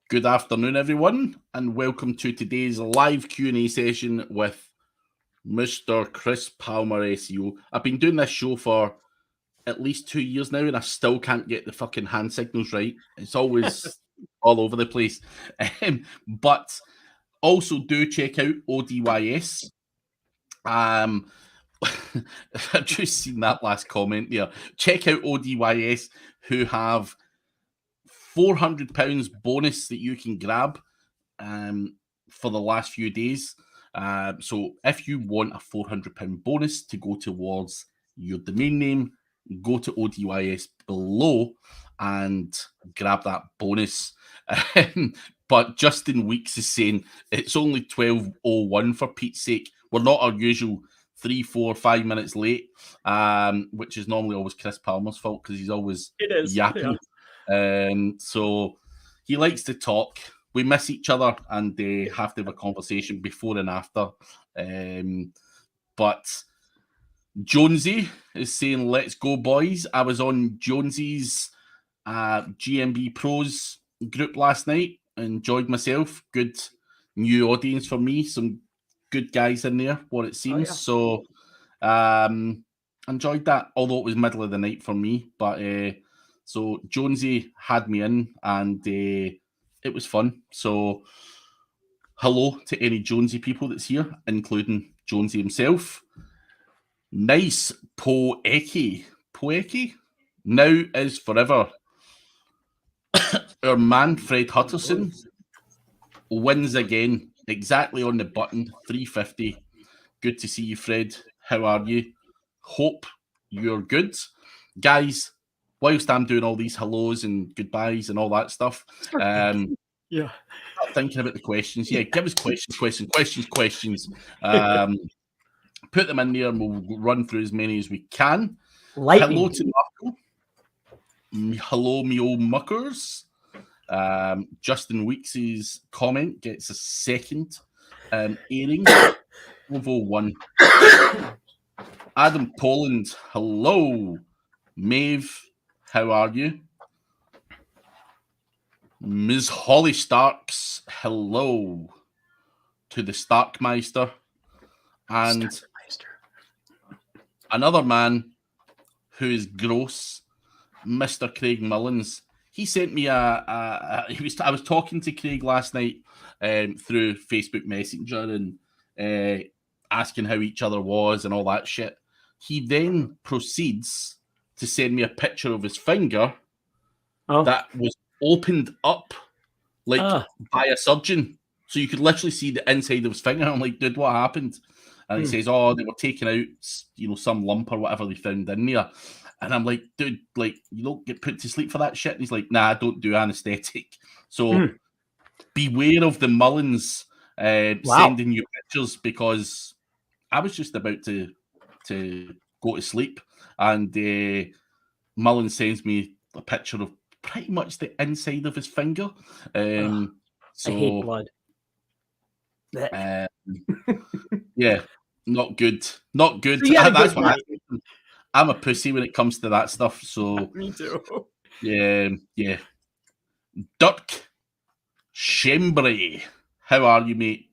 Good afternoon, everyone, and welcome to today's live Q&A session with Mr. Chris Palmer, SEO. I've been doing this show for at least 2 years now, and I still can't get the fucking hand signals right. It's always all over the place. But also do check out ODYS. I've just seen that last comment there. Check out ODYS, who have £400 bonus that you can grab for the last few days. So if you want a £400 bonus to go towards your domain name, go to ODYS below and grab that bonus. But Justin Weeks is saying it's only 12:01 for Pete's sake. We're not our usual 3, 4, 5 minutes late, which is normally always Chris Palmer's fault because he's always yapping. Yeah. So he likes to talk. We miss each other and they have to have a conversation before and after. But Jonesy is saying, let's go, boys. I was on Jonesy's GMB Pros group last night. Enjoyed myself. Good new audience for me. Some good guys in there, what it seems. So enjoyed that, although it was middle of the night for me. But so Jonesy had me in and it was fun. So hello to any Jonesy people that's here, including Jonesy himself. Nice Poeki. Poeki? Now is forever. Our man, Fred Hutterson, wins again. Exactly on the button, 350. Good to see you, Fred. How are you? Hope you're good. Guys, whilst I'm doing all these hellos and goodbyes and all that stuff, Start thinking about the questions. Yeah, give us questions. Put them in there and we'll run through as many as we can. Lightning. Hello to Marco. Hello, me old muckers. Justin Weeks' comment gets a second airing. 12:01. Adam Poland, hello. Maeve, how are you? Ms. Holly Starks, hello to the Starkmeister. And another man who is gross, Mr. Craig Mullins. He sent me I was talking to Craig last night through Facebook Messenger and asking how each other was and all that shit. He then proceeds to send me a picture of his finger that was opened up like by a surgeon. So you could literally see the inside of his finger. I'm like, dude, what happened? And he says, they were taking out, some lump or whatever they found in there. And I'm like, dude, like, you don't get put to sleep for that shit. And he's like, nah, I don't do anesthetic. So beware of the Mullins sending you pictures, because I was just about to go to sleep. And Mullins sends me a picture of pretty much the inside of his finger. I hate blood. Yeah, not good. Not good. That's what I'm a pussy when it comes to that stuff. So me too. Yeah. Dirk Shembray, how are you, mate?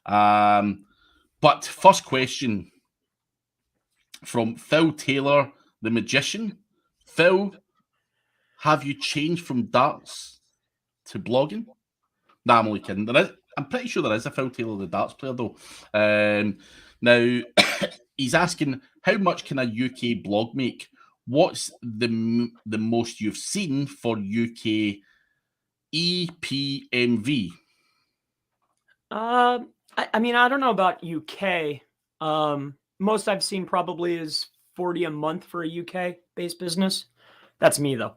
But first question from Phil Taylor, the magician. Phil, have you changed from darts to blogging? Nah, I'm only kidding. I'm pretty sure there is a Phil Taylor, the darts player, though. Now, he's asking, how much can a UK blog make? What's the most you've seen for UK EPMV? I mean, I don't know about UK. Most I've seen probably is 40 a month for a UK-based business. That's me, though.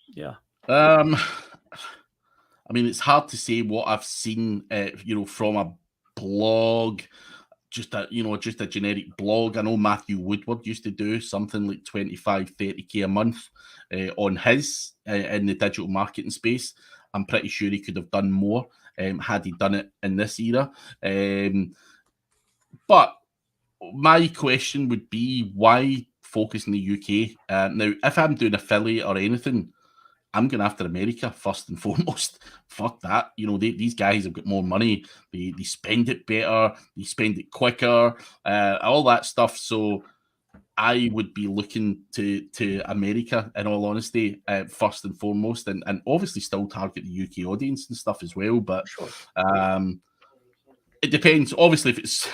Yeah. I mean, it's hard to say what I've seen, from a blog, just a generic blog. I know Matthew Woodward used to do something like 25, 30K a month on his in the digital marketing space. I'm pretty sure he could have done more had he done it in this era. But my question would be, why focus in the UK? Now, if I'm doing affiliate or anything, I'm going after America first and foremost. Fuck that. You know, these guys have got more money. They spend it better. They spend it quicker. All that stuff. So I would be looking to America, in all honesty, first and foremost, and obviously still target the UK audience and stuff as well. But Sure. It depends. Obviously, if it's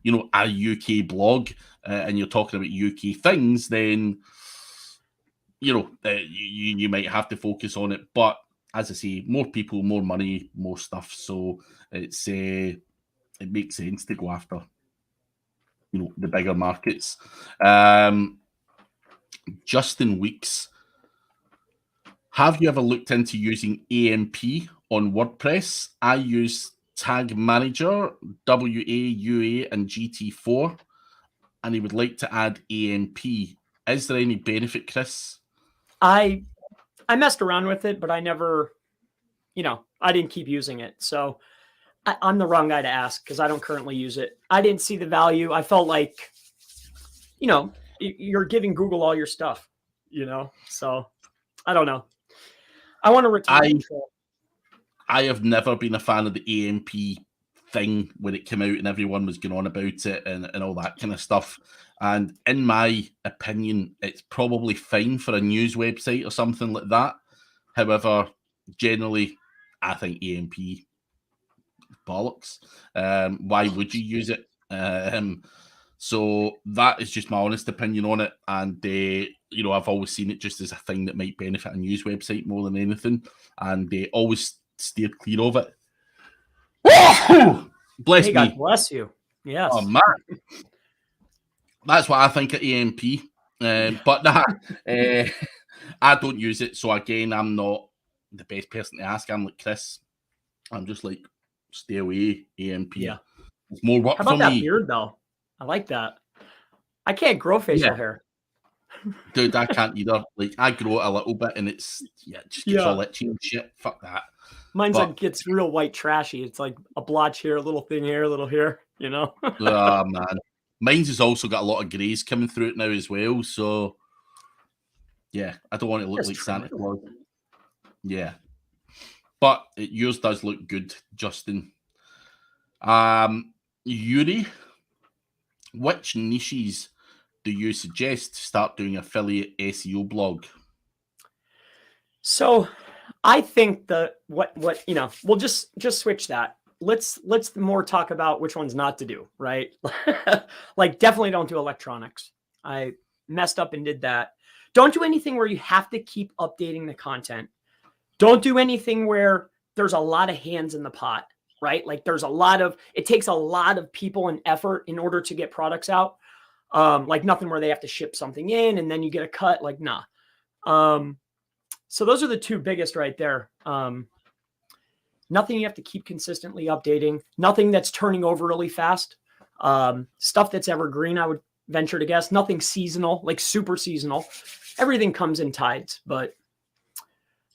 you know, a UK blog and you're talking about UK things, then you know you might have to focus on it. But as I say, more people, more money, more stuff. So it's it makes sense to go after, you know, the bigger markets. Justin Weeks, have you ever looked into using AMP on WordPress? I use Tag Manager, WAUA, and GT4, and he would like to add AMP. Is there any benefit, Chris? I messed around with it, but I never, you know, I didn't keep using it. So I'm the wrong guy to ask because I don't currently use it. I didn't see the value. I felt like, you know, you're giving Google all your stuff, you know? So I don't know. I want to retain control. I have never been a fan of the AMP thing when it came out and everyone was going on about it and all that kind of stuff. And in my opinion, it's probably fine for a news website or something like that. However, generally, I think AMP bollocks. Why would you use it? So that is just my honest opinion on it. And, you know, I've always seen it just as a thing that might benefit a news website more than anything. And they always steered clear of it. Bless me. God bless you. Yes. Oh, man. That's what I think of AMP. But nah, I don't use it. So again, I'm not the best person to ask. I'm like Chris. I'm just like, stay away, AMP. Yeah. It's more work for me. How about that beard, though? I like that. I can't grow facial hair. Dude, I can't either. Like, I grow it a little bit and it's, just gets all itchy and shit. Fuck that. Mine's like gets real white trashy. It's like a blotch here, a little thing here, a little here, you know? Oh, man. Mine's has also got a lot of greys coming through it now as well. So, yeah, I don't want to look like Santa Claus. Yeah. But yours does look good, Justin. Yuri, which niches do you suggest to start doing affiliate SEO blog? So I think what you know, we'll just switch that. Let's more talk about which ones not to do, right? Like definitely don't do electronics. I messed up and did that. Don't do anything where you have to keep updating the content. Don't do anything where there's a lot of hands in the pot, right? Like it takes a lot of people and effort in order to get products out. Like nothing where they have to ship something in and then you get a cut, like nah. So those are the two biggest right there. Nothing you have to keep consistently updating. Nothing that's turning over really fast. Stuff that's evergreen, I would venture to guess. Nothing seasonal, like super seasonal. Everything comes in tides. But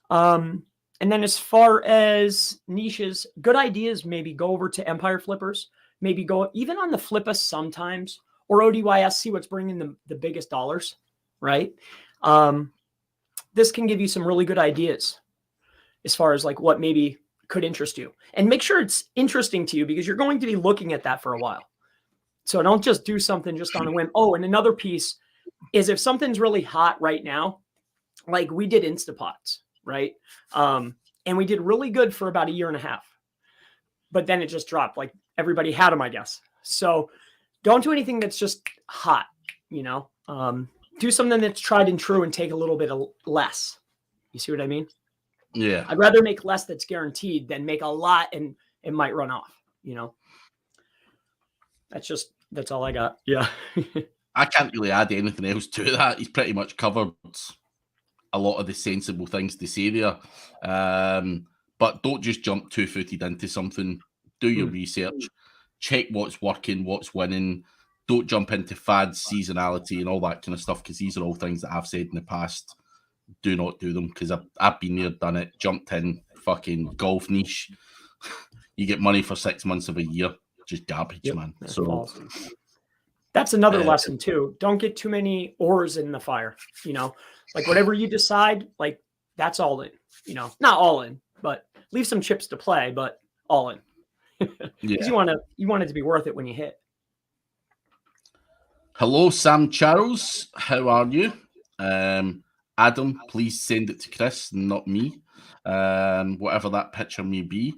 and then as far as niches, good ideas, maybe go over to Empire Flippers. Maybe go even on the Flippus sometimes, or ODYS, see what's bringing the biggest dollars, right? This can give you some really good ideas as far as like what maybe could interest you, and make sure it's interesting to you because you're going to be looking at that for a while. So don't just do something just on a whim. Oh, and another piece is if something's really hot right now, like we did Instapots, right? And we did really good for about 1.5 years, but then it just dropped. Like everybody had them, I guess. So don't do anything that's just hot, you know, do something that's tried and true and take a little bit of less. You see what I mean? Yeah. I'd rather make less that's guaranteed than make a lot and it might run off, you know? That's all I got. Yeah. I can't really add anything else to that. He's pretty much covered a lot of the sensible things to say there. But don't just jump two-footed into something. Do your research. Check what's working, what's winning. Don't jump into fads, seasonality, and all that kind of stuff, because these are all things that I've said in the past. Do not do them, because I've been there, done it, jumped in, fucking golf niche. You get money for 6 months of a year. Just garbage, man. So awesome. That's another lesson too. Don't get too many oars in the fire. You know, like whatever you decide, like that's all in. Not all in, but leave some chips to play, but all in. Because you want it to be worth it when you hit. Hello, Sam Charles. How are you? Adam, please send it to Chris, not me. Whatever that picture may be.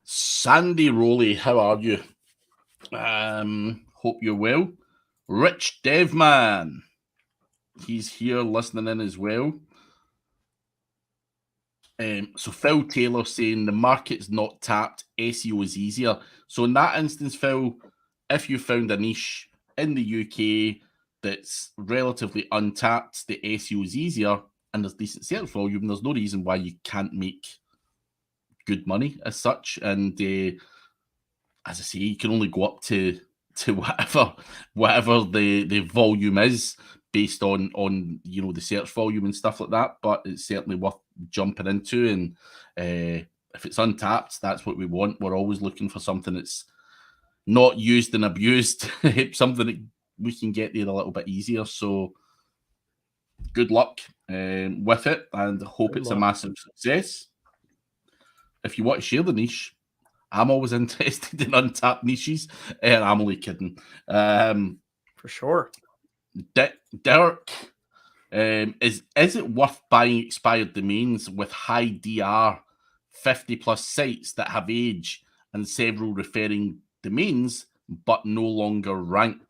Sandy Rowley, how are you? Hope you're well. Rich Devman, he's here listening in as well. So Phil Taylor saying the market's not tapped, SEO is easier. So in that instance, Phil, if you found a niche in the UK that's relatively untapped, the SEO is easier and there's decent search volume, there's no reason why you can't make good money as such. And as I say, you can only go up to whatever the volume is based on the search volume and stuff like that. But it's certainly worth jumping into. And if it's untapped, that's what we want. We're always looking for something that's not used and abused, something that we can get there a little bit easier. So good luck with it, and hope it's a massive success. If you want to share the niche, I'm always interested in untapped niches, and I'm only kidding. For sure. Dirk, is it worth buying expired domains with high DR, 50 plus sites that have age and several referring domains but no longer rank?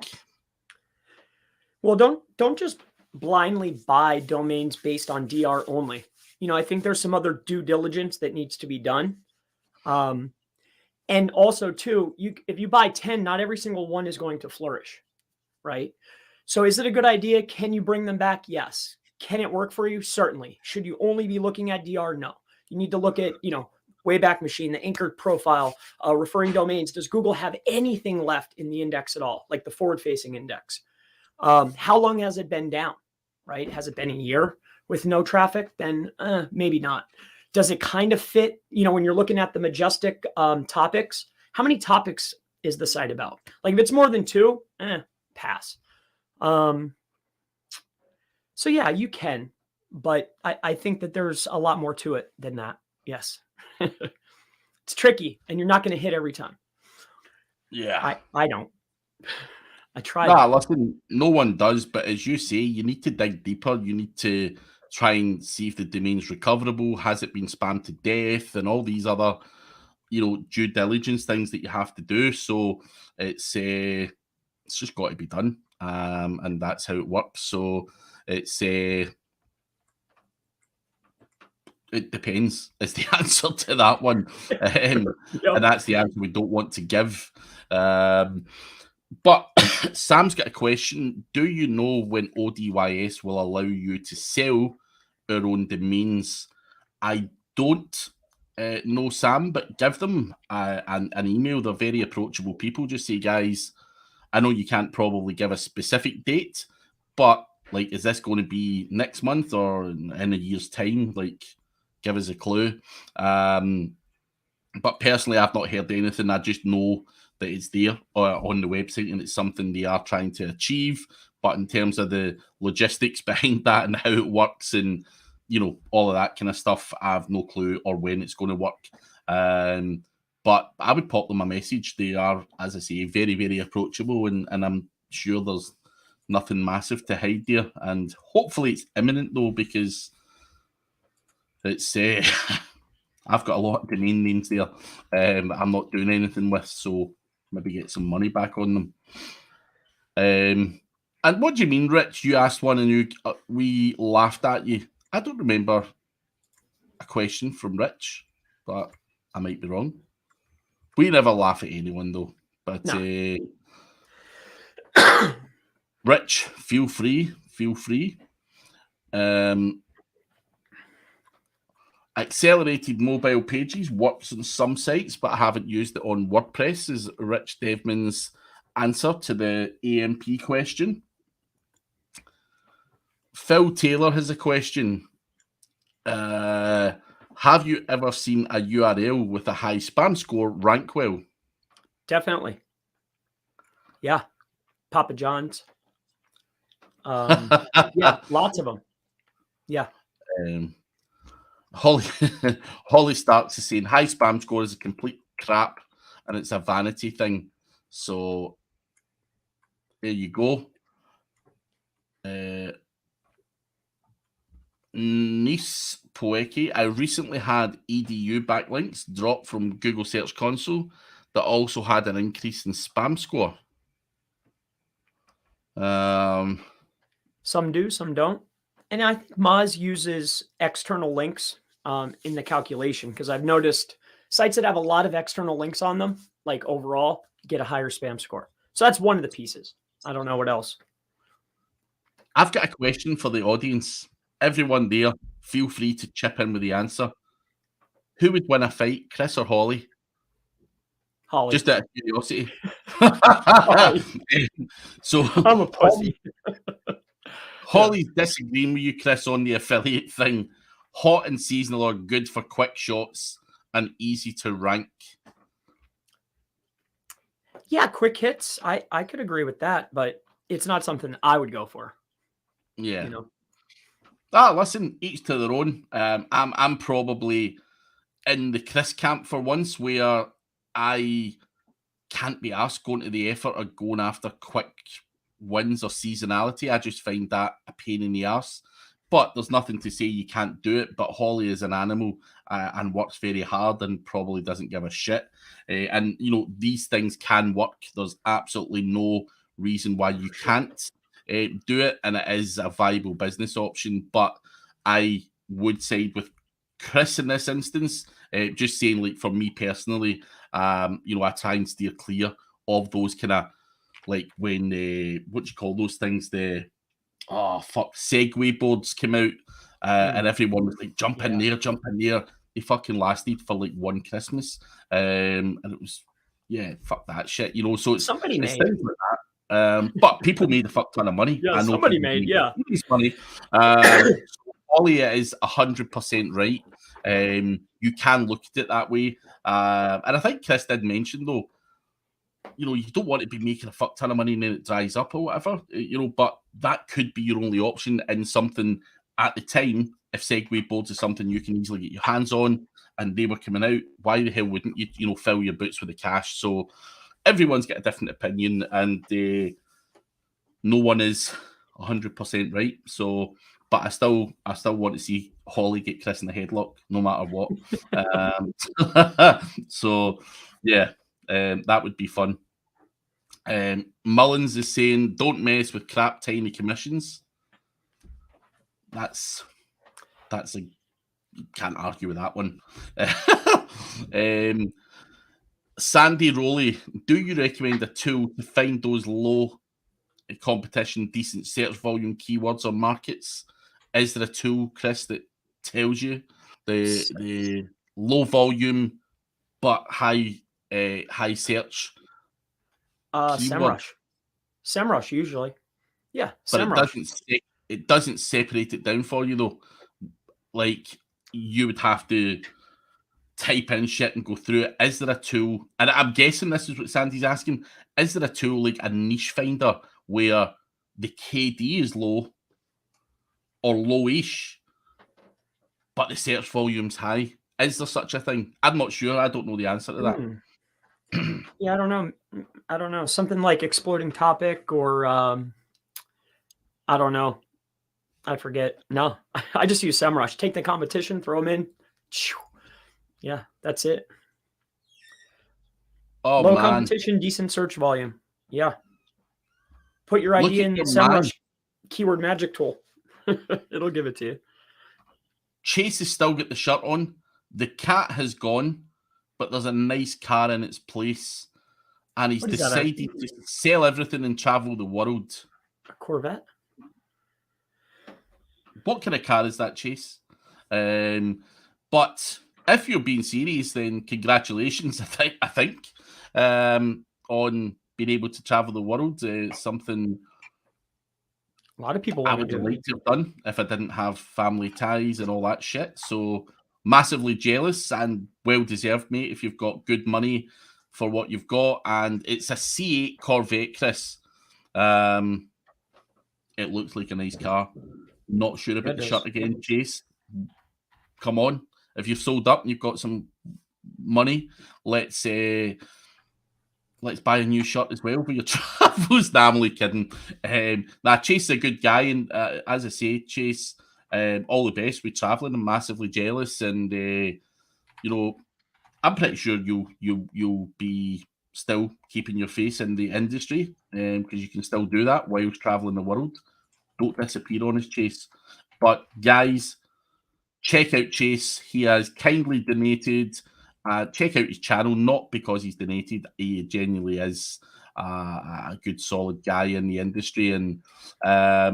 Well, don't just blindly buy domains based on DR only. I think there's some other due diligence that needs to be done. And also too, if you buy 10, not every single one is going to flourish, right? So is it a good idea? Can you bring them back? Yes. Can it work for you? Certainly. Should you only be looking at DR? No. You need to look at, Wayback Machine, the anchored profile, referring domains. Does Google have anything left in the index at all, like the forward-facing index? How long has it been down, right? Has it been a year with no traffic? Then maybe not. Does it kind of fit, when you're looking at the majestic topics, how many topics is the site about? Like if it's more than 2, pass. So yeah, you can, but I think that there's a lot more to it than that. Yes. It's tricky and you're not going to hit every time. Yeah. I don't. I try. Listen, no one does, but as you say, you need to dig deeper. You need to try and see if the domain's recoverable. Has it been spammed to death? And all these other, due diligence things that you have to do. So it's just got to be done. And that's how it works. So it's it depends is the answer to that one. And that's the answer we don't want to give. But Sam's got a question. Do you know when ODYS will allow you to sell our own domains? I don't know, Sam, but give them an email. They're very approachable people. Just say, guys, I know you can't probably give a specific date, but is this going to be next month or in a year's time? Give us a clue. But personally, I've not heard anything. I just know that it's there on the website and it's something they are trying to achieve. But in terms of the logistics behind that and how it works and, all of that kind of stuff, I have no clue or when it's going to work. But I would pop them a message. They are, as I say, very, very approachable, and I'm sure there's nothing massive to hide there. And hopefully it's imminent, though, because it's I've got a lot of domain names there I'm not doing anything with, so maybe get some money back on them. And what do you mean, Rich? You asked one and we laughed at you. I don't remember a question from Rich, but I might be wrong. We never laugh at anyone, though. But no. Rich, feel free. Accelerated mobile pages works on some sites, but I haven't used it on WordPress, is Rich Devman's answer to the AMP question. Phil Taylor has a question. Have you ever seen a URL with a high spam score rank well? Definitely. Yeah. Papa John's. Yeah, lots of them. Yeah. Holly, Holly starts to saying high spam score is a complete crap and it's a vanity thing. So there you go. Nice Poeki, I recently had EDU backlinks drop from Google Search Console that also had an increase in spam score. Some do, some don't. And I think Moz uses external links in the calculation, because I've noticed sites that have a lot of external links on them, like overall, get a higher spam score. So that's one of the pieces. I don't know what else. I've got a question for the audience. Everyone there, feel free to chip in with the answer. Who would win a fight, Chris or Holly? Holly. Just out of curiosity. So I'm a pussy. Holly's disagreeing with you, Chris, on the affiliate thing. Hot and seasonal are good for quick shots and easy to rank. Yeah, quick hits. I could agree with that, but it's not something I would go for. Yeah. You know. Listen, each to their own. I'm probably in the Chris camp for once, where I can't be asked going to the effort of going after quick wins or seasonality. I just find that a pain in the arse. But there's nothing to say you can't do it. But Holly is an animal and works very hard and probably doesn't give a shit. And, you know, these things can work. There's absolutely no reason why you can't do it. And it is a viable business option. But I would side with Chris in this instance. Just saying, like, for me personally, you know, I try and steer clear of those kind of, like, when, what do you call those things? Segway boards came out, and everyone was like, jump in there. They fucking lasted for like one Christmas, and it was, fuck that shit, you know. So it's somebody made things like that. But people made a fuck ton of money. Yeah, I know somebody made, money. Ollie is 100% right. You can look at it that way, and I think Chris did mention though, you know, you don't want to be making a fuck ton of money and then it dries up or whatever, you know, but that could be your only option in something at the time. If Segway boards is something you can easily get your hands on and they were coming out, why the hell wouldn't you, you know, fill your boots with the cash? So everyone's got a different opinion and no one is 100% right. So, but I still want to see Holly get Chris in the headlock no matter what. So, yeah. That would be fun. Mullins is saying, don't mess with crap tiny commissions. That's a, you can't argue with that one. Sandy Rowley, do you recommend a tool to find those low competition, decent search volume keywords or markets? Is there a tool, Chris, that tells you the low volume but high search? SEMrush usually. Yeah, but SEMrush. it doesn't separate it down for you though. Like, you would have to type in shit and go through it. Is there a tool? And I'm guessing this is what Sandy's asking. Is there a tool like a niche finder where the KD is low or lowish, but the search volume's high? Is there such a thing? I'm not sure. I don't know the answer to that. Yeah, I don't know. Something like exploding topic or I don't know. I forget. No, I just use SEMrush. Take the competition, throw them in. Yeah, that's it. Oh, low competition, decent search volume. Yeah. Put your idea in the SEMrush keyword magic tool. It'll give it to you. Chase has still got the shirt on. The cat has gone, but there's a nice car in its place. And he's decided to sell everything and travel the world. A Corvette? What kind of car is that, Chase? But if you're being serious, then congratulations, I think, on being able to travel the world. Something a lot of people I would like to have done if I didn't have family ties and all that shit. So massively jealous and well-deserved, mate, if you've got good money for what you've got. And it's a C8 Corvette, Chris. It looks like a nice car. Not sure about the shirt again, Chase. Come on. if you've sold up and you've got some money, let's buy a new shirt as well for your travels. Nah, I'm only kidding. Chase is a good guy, and as I say, Chase, all the best with traveling. I'm massively jealous, and I'm pretty sure you'll be still keeping your face in the industry, because you can still do that while traveling the world. Don't disappear on us, Chase. But guys, check out Chase. He has kindly donated. Check out his channel, not because he's donated. He genuinely is a good, solid guy in the industry, and all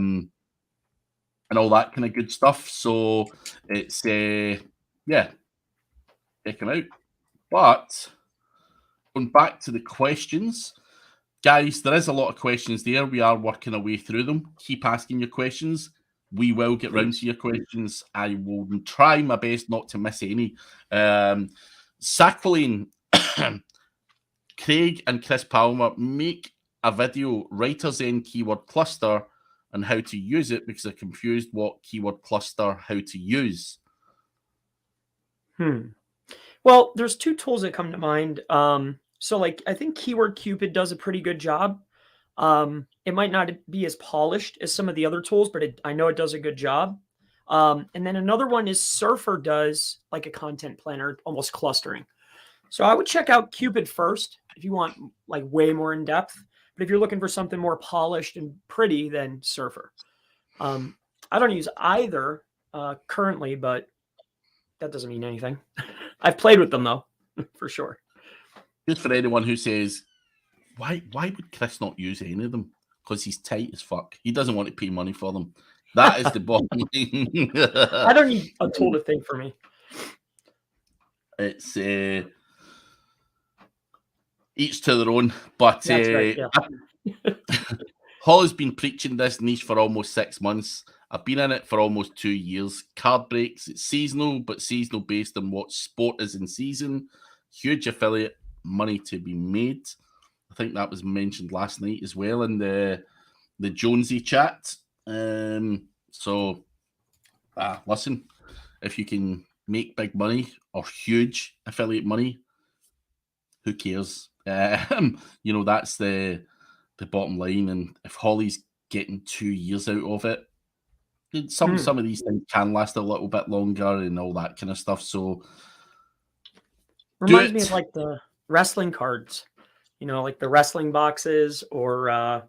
that kind of good stuff. So it's check him out. But going back to the questions, guys, there is a lot of questions there. We are working our way through them. Keep asking your questions. We will get round to your questions. I will try my best not to miss any. Sackvilline, Craig and Chris Palmer make a video, Writer's End Keyword Cluster, and how to use it, because they're confused what keyword cluster, how to use. Well, there's two tools that come to mind. So I think Keyword Cupid does a pretty good job. It might not be as polished as some of the other tools, but I know it does a good job. And then another one is Surfer does like a content planner, almost clustering. So I would check out Cupid first if you want like way more in depth. But if you're looking for something more polished and pretty, then Surfer. I don't use either currently, but that doesn't mean anything. I've played with them though, for sure. Just for anyone who says, why would Chris not use any of them? Because he's tight as fuck. He doesn't want to pay money for them. That is the bottom line. I don't need a tool to think for me. It's each to their own. But that's right, yeah. Holly's been preaching this niche for almost 6 months. I've been in it for almost 2 years. Card breaks, it's seasonal, but seasonal based on what sport is in season. Huge affiliate money to be made. I think that was mentioned last night as well in the Jonesy chat. So listen, if you can make big money or huge affiliate money, who cares? That's the bottom line. And if Holly's getting 2 years out of it, some of these things can last a little bit longer and all that kind of stuff. So reminds me of like the wrestling cards, like the wrestling boxes or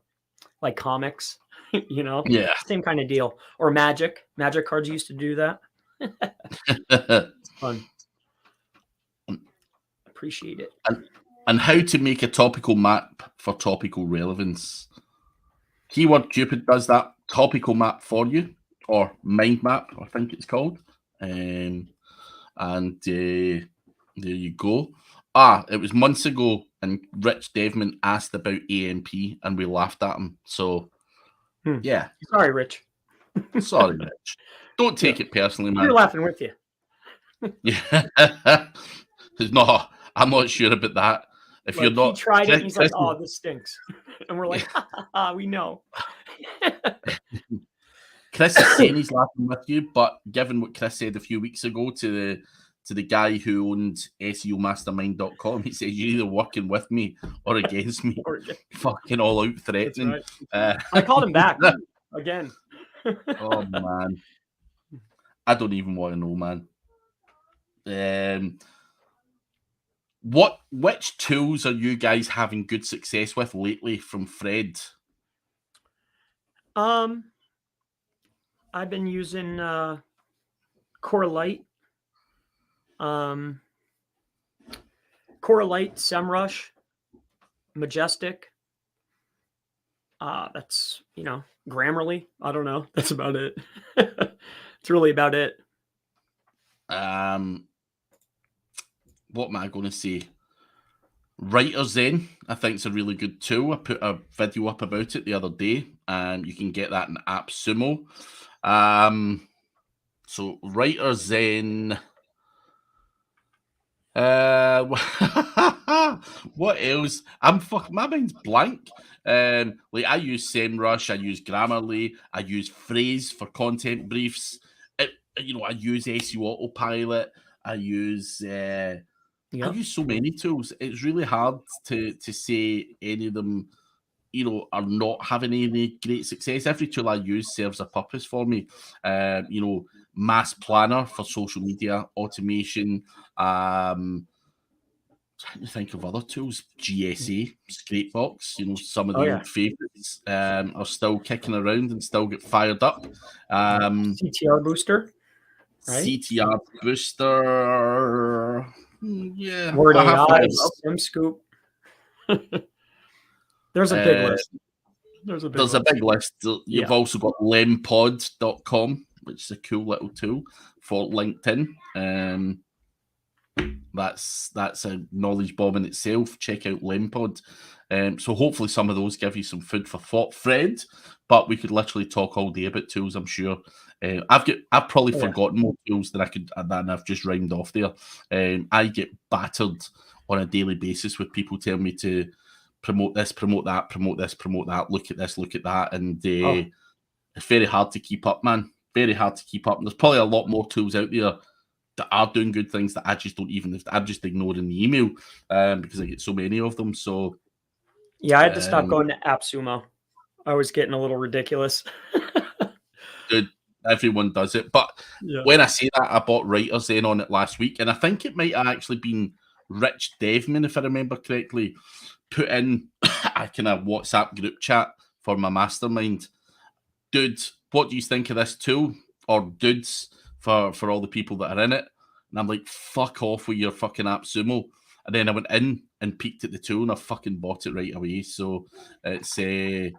like comics, Yeah. Same kind of deal. Or Magic cards used to do that. It's fun. Appreciate it. And how to make a topical map for topical relevance. Keyword Cupid does that topical map for you, or mind map, I think it's called. And there you go. It was months ago, and Rich Devman asked about AMP, and we laughed at him. So, yeah. Sorry, Rich. Sorry, Rich. Don't take it personally, man. We're laughing with you. Yeah. No, I'm not sure about that. If you're not, he tried it, and he's like, "Oh, this stinks," and we're like, "We know." Chris is saying he's laughing with you, but given what Chris said a few weeks ago to the guy who owned SEOmastermind.com, he says you're either working with me or against me. Fucking all out threatening. Right. I called him back again. Oh man, I don't even want to know, man. Which tools are you guys having good success with lately? From Fred. I've been using Corelight, SEMrush, Majestic. That's Grammarly. I don't know. That's about it. It's really about it. What am I going to say? Writer's End, I think, is a really good tool. I put a video up about it the other day, and you can get that in AppSumo. So Writer's End. What else? My mind's blank. I use SEMrush, I use Grammarly, I use Phrase for content briefs. I use SEO Autopilot. I use I Yeah. use so many tools. It's really hard to say any of them, are not having any great success. Every tool I use serves a purpose for me. Mass Planner for social media automation. Trying to think of other tools. GSA, Scrapebox. Some of Oh the yeah. old favorites are still kicking around and still get fired up. CTR booster, right? CTR Booster. Yeah, Word I have AI, fired up. SimScoop. There's a big Uh, list. There's a big There's a list. big list. You've Yeah. also got lempod.com, which is a cool little tool for LinkedIn. That's a knowledge bomb in itself. Check out Lempod. So hopefully some of those give you some food for thought, Fred. But we could literally talk all day about tools, I'm sure. I've probably Yeah. forgotten more tools than I've just rhymed off there. I get battered on a daily basis with people telling me to promote this, promote that, promote this, promote that, look at this, look at that. And Oh, it's very hard to keep up, man. Very hard to keep up. And there's probably a lot more tools out there that are doing good things that I just don't even, I'm just ignoring the email because I get so many of them. So yeah. I had to stop going to AppSumo. I was getting a little ridiculous. dude, everyone does it. But Yeah. when I say that, I bought Writers Then on it last week, and I think it might have actually been Rich Devman, if I remember correctly, put in a kind of WhatsApp group chat for my mastermind. Dude, what do you think of this tool? Or dudes, for all the people that are in it. And I'm like, fuck off with your fucking AppSumo. And then I went in and peeked at the tool and I fucking bought it right away. So it's he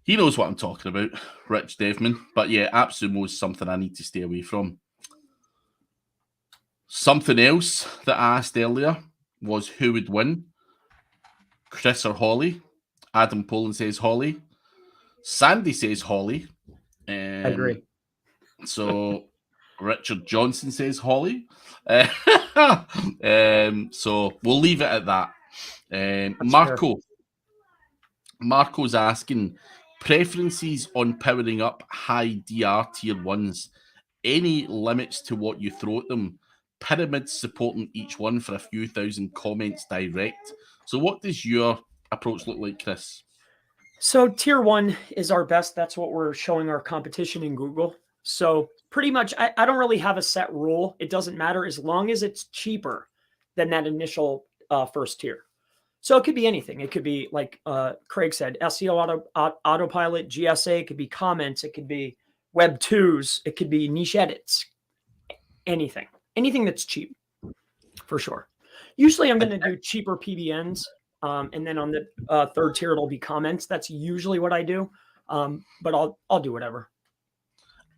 knows what I'm talking about, Rich Devman. But yeah, AppSumo is something I need to stay away from. Something else that I asked earlier was who would win, Chris or Holly? Adam Poland says Holly. Sandy says Holly. I agree. So Richard Johnson says Holly. So we'll leave it at that. Marco's asking preferences on powering up high DR tier 1s. Any limits to what you throw at them? Pyramids supporting each one for a few thousand comments direct. So what does your approach look like, Chris? So tier 1 is our best. That's what we're showing our competition in Google. So pretty much, I don't really have a set rule. It doesn't matter as long as it's cheaper than that initial first tier. So it could be anything. It could be like Craig said, SEO autopilot, GSA. It could be comments. It could be Web 2s. It could be niche edits. Anything that's cheap, for sure. Usually I'm going to do cheaper PBNs. And then on the third tier, it'll be comments. That's usually what I do. But I'll do whatever.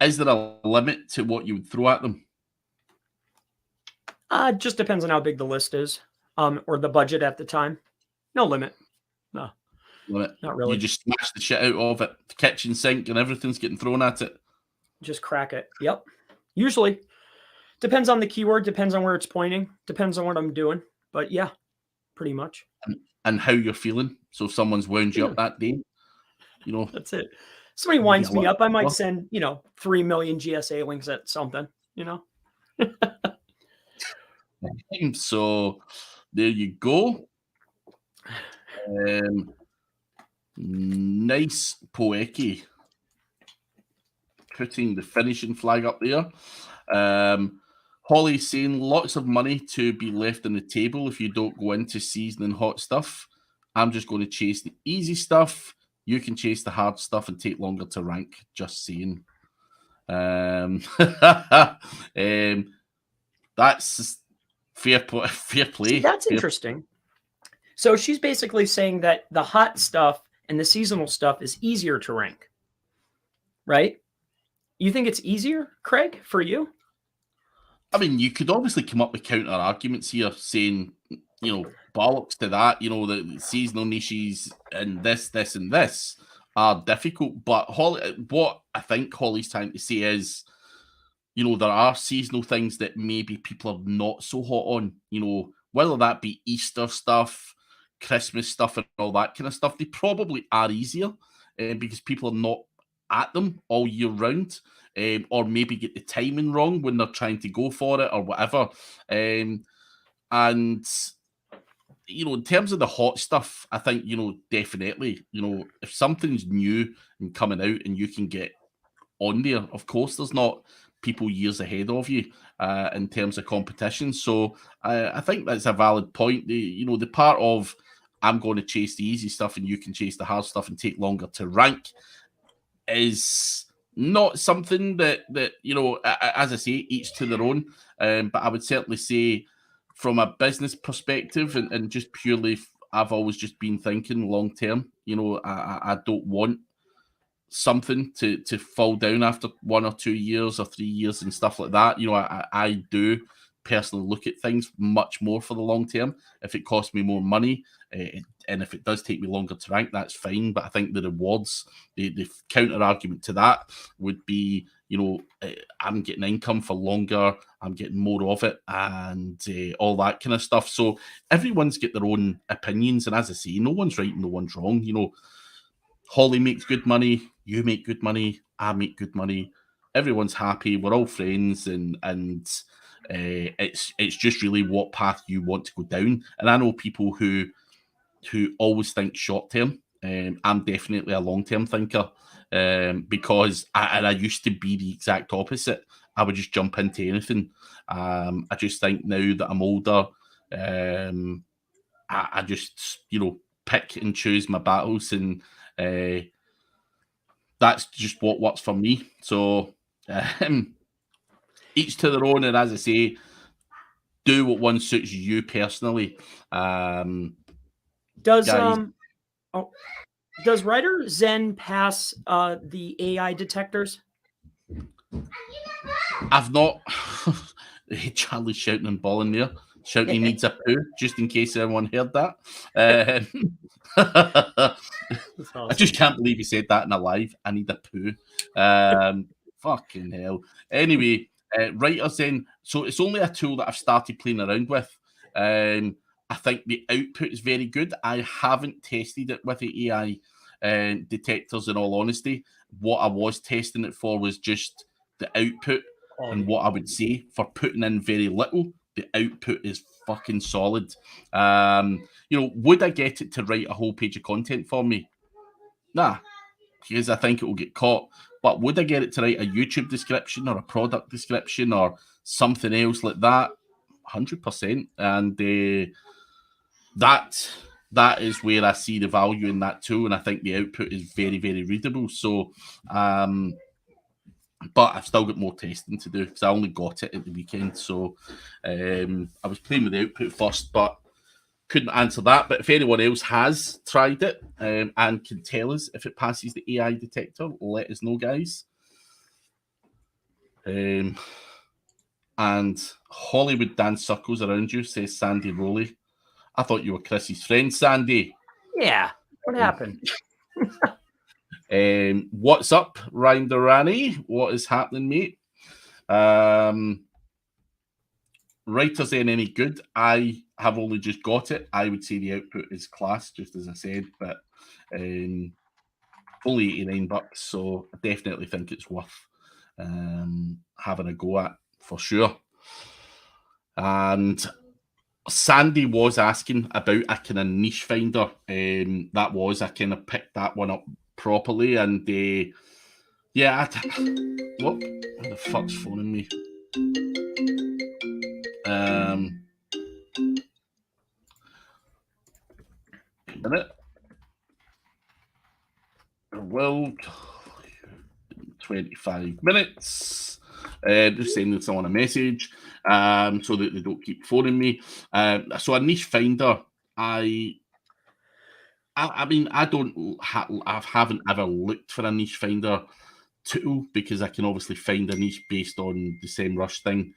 Is there a limit to what you would throw at them? Just depends on how big the list is, or the budget at the time. No limit. No. Limit. Not really. You just smash the shit out of it. The kitchen sink and everything's getting thrown at it. Just crack it. Yep. Usually. Depends on the keyword, depends on where it's pointing, depends on what I'm doing. But yeah, pretty much. And how you're feeling. So if someone's wound you up that day, That's it. Somebody winds me up, I might send, 3 million GSA links at something, So there you go. Nice Poeki putting the finishing flag up there. Holly saying lots of money to be left on the table if you don't go into seasoning hot stuff. I'm just going to chase the easy stuff. You can chase the hard stuff and take longer to rank. Just saying. That's fair play. See, that's interesting. So she's basically saying that the hot stuff and the seasonal stuff is easier to rank, right? You think it's easier, Craig, for you? I mean, you could obviously come up with counter arguments here saying, bollocks to that, the seasonal niches and this, and this are difficult. But what I think Holly's trying to say is, there are seasonal things that maybe people are not so hot on, whether that be Easter stuff, Christmas stuff, and all that kind of stuff. They probably are easier because people are not at them all year round. or maybe get the timing wrong when they're trying to go for it or whatever. And in terms of the hot stuff, I think, definitely, if something's new and coming out and you can get on there, of course, there's not people years ahead of you in terms of competition. So I think that's a valid point. The part of I'm going to chase the easy stuff and you can chase the hard stuff and take longer to rank is not something that as I say, each to their own. But I would certainly say, from a business perspective and just purely, I've always just been thinking long term. I don't want something to fall down after 1 or 2 years or 3 years and stuff like that. I do personally look at things much more for the long term. If it costs me more money, and if it does take me longer to rank, that's fine. But I think the rewards, the counter argument to that would be, I'm getting income for longer, I'm getting more of it, and all that kind of stuff. So everyone's got their own opinions, and as I say, no one's right and no one's wrong. Holly makes good money, you make good money, I make good money. Everyone's happy. We're all friends, and it's just really what path you want to go down. And I know people who always think short term. I'm definitely a long term thinker, because I used to be the exact opposite. I would just jump into anything. I just think now that I'm older, I just pick and choose my battles, and that's just what works for me. So each to their own, and as I say, do what one suits you personally. Does Writer Zen pass the AI detectors? I've not. Charlie's shouting and balling there. Shouting he needs a poo, just in case anyone heard that. Awesome. I just can't believe he said that in a live. I need a poo. Fucking hell. Anyway, Writer Zen. So it's only a tool that I've started playing around with. I think the output is very good. I haven't tested it with the AI detectors, in all honesty. What I was testing it for was just the output, and what I would say for putting in very little, the output is fucking solid. Would I get it to write a whole page of content for me? Nah, because I think it will get caught. But would I get it to write a YouTube description or a product description or something else like that? 100%. And that is where I see the value in that tool, and I think the output is very, very readable. So, but I've still got more testing to do because I only got it at the weekend. So I was playing with the output first, but couldn't answer that. But if anyone else has tried it and can tell us if it passes the AI detector, let us know, guys. And Hollywood dance circles around you, says Sandy Rowley. I thought you were Chrissy's friend, Sandy. Yeah. What happened? What's up, Ryan Durrani? What is happening, mate? Writer Zen any good? I have only just got it. I would say the output is class, just as I said, but only $89, so I definitely think it's worth having a go at for sure. And Sandy was asking about a kind of niche finder. I kind of picked that one up properly, and what the fuck's phoning me? A minute. Well, 25 minutes. Just sending someone a message so that they don't keep phoning me. So a niche finder, I mean, I haven't ever looked for a niche finder tool because I can obviously find a niche based on the same Rush thing.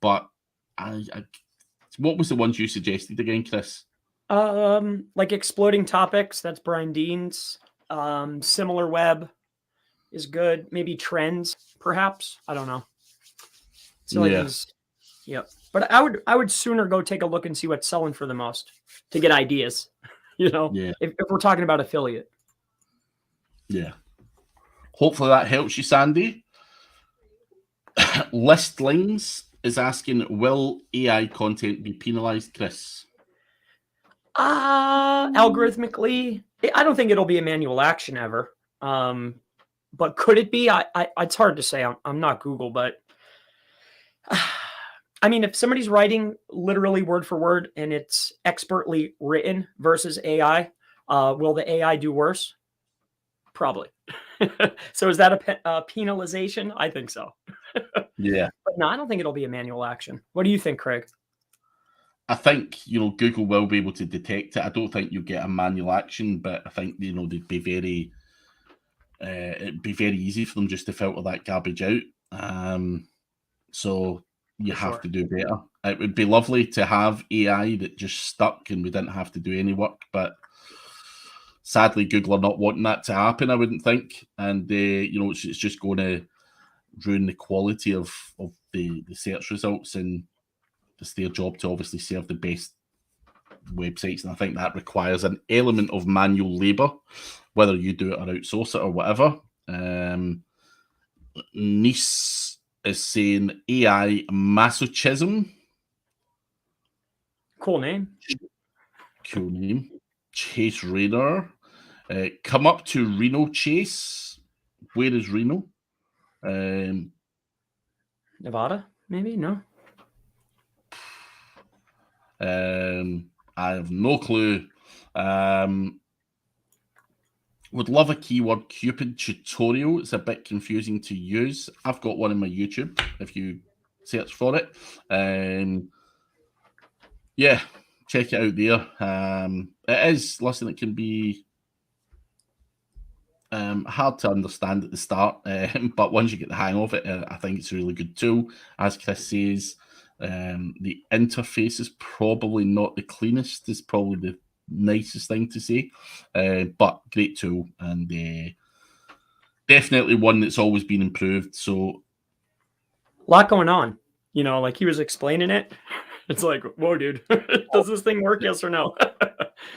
But what was the ones you suggested again, Chris? Like Exploding Topics, that's Brian Dean's. Similar Web is good. Maybe Trends, perhaps. I don't know. So yep. But I would sooner go take a look and see what's selling for the most to get ideas. If we're talking about affiliate. Yeah. Hopefully that helps you, Sandy. Listlings is asking, will AI content be penalized, Chris? Algorithmically, I don't think it'll be a manual action ever. But could it be? It's hard to say. I'm not Google, but I mean, if somebody's writing literally word for word and it's expertly written versus AI, will the AI do worse? Probably. So is that a penalization? I think so. Yeah. But no, I don't think it'll be a manual action. What do you think, Craig? I think, Google will be able to detect it. I don't think you'll get a manual action, but I think, they'd be it'd be very easy for them just to filter that garbage out. So you have to do better. It would be lovely to have AI that just stuck and we didn't have to do any work, but sadly, Google are not wanting that to happen, I wouldn't think. And, it's just going to ruin the quality of the search results, and it's their job to obviously serve the best websites. And I think that requires an element of manual labor, whether you do it or outsource it or whatever. Nice is saying AI masochism. Cool name. Cool name. Chase Raider. Come up to Reno, Chase. Where is Reno? Nevada, maybe? No. I have no clue. Would love a keyword Cupid tutorial. It's a bit confusing to use. I've got one in my YouTube if you search for it. Yeah, check it out there. It is, listen, it can be hard to understand at the start, but once you get the hang of it, I think it's a really good tool. As Chris says, the interface is probably not the cleanest. It's probably the nicest thing to say, but great tool, and definitely one that's always been improved. So a lot going on, like he was explaining it. It's like, whoa, dude, does this thing work? Yes or no?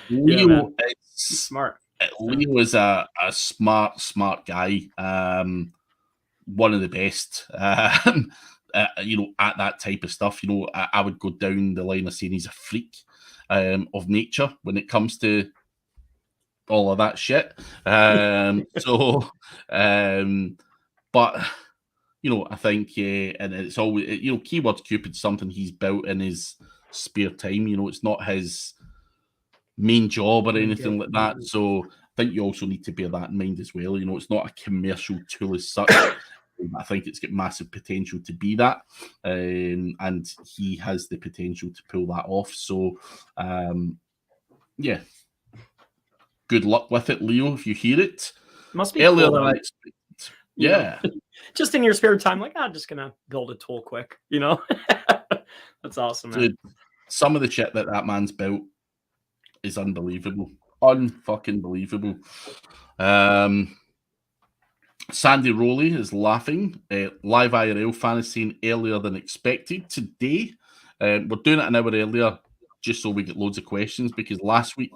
Leo is smart. Leo is a smart guy, one of the best. At that type of stuff, I would go down the line of saying he's a freak of nature when it comes to all of that shit. But I think, and it's always, Keywords Cupid's something he's built in his spare time. It's not his main job or anything like that. So I think you also need to bear that in mind as well. It's not a commercial tool as such. I think it's got massive potential to be that, and he has the potential to pull that off. So, yeah, good luck with it, Leo. If you hear it, must be earlier cool, than I expected. Yeah, just in your spare time, like, I'm just gonna build a tool quick. That's awesome, man. Dude, some of the shit that man's built is unbelievable, unfucking believable. Sandy Rowley is laughing. Live IRL fan is saying earlier than expected today. We're doing it an hour earlier just so we get loads of questions, because last week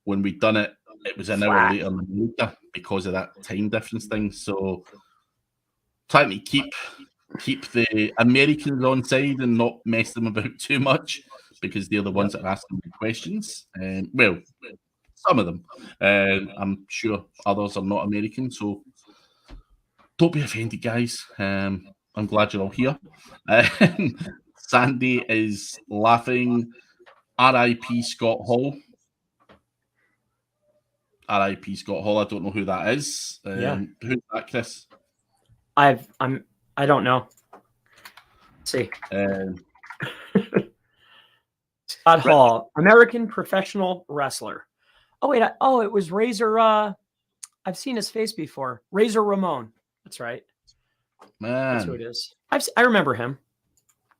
when we done it, it was an hour later than later because of that time difference thing. So trying to keep the Americans on side and not mess them about too much, because they're the ones that are asking the questions. Well, some of them. I'm sure others are not American, so don't be offended, guys. I'm glad you're all here. Sandy is laughing. R.I.P. Scott Hall. R.I.P. Scott Hall. I don't know who that is. Who's that, Chris? I don't know. Let's see. Scott Hall, American professional wrestler. Oh wait, it was Razor. I've seen his face before. Razor Ramon. That's right. Man, that's who it is. I remember him.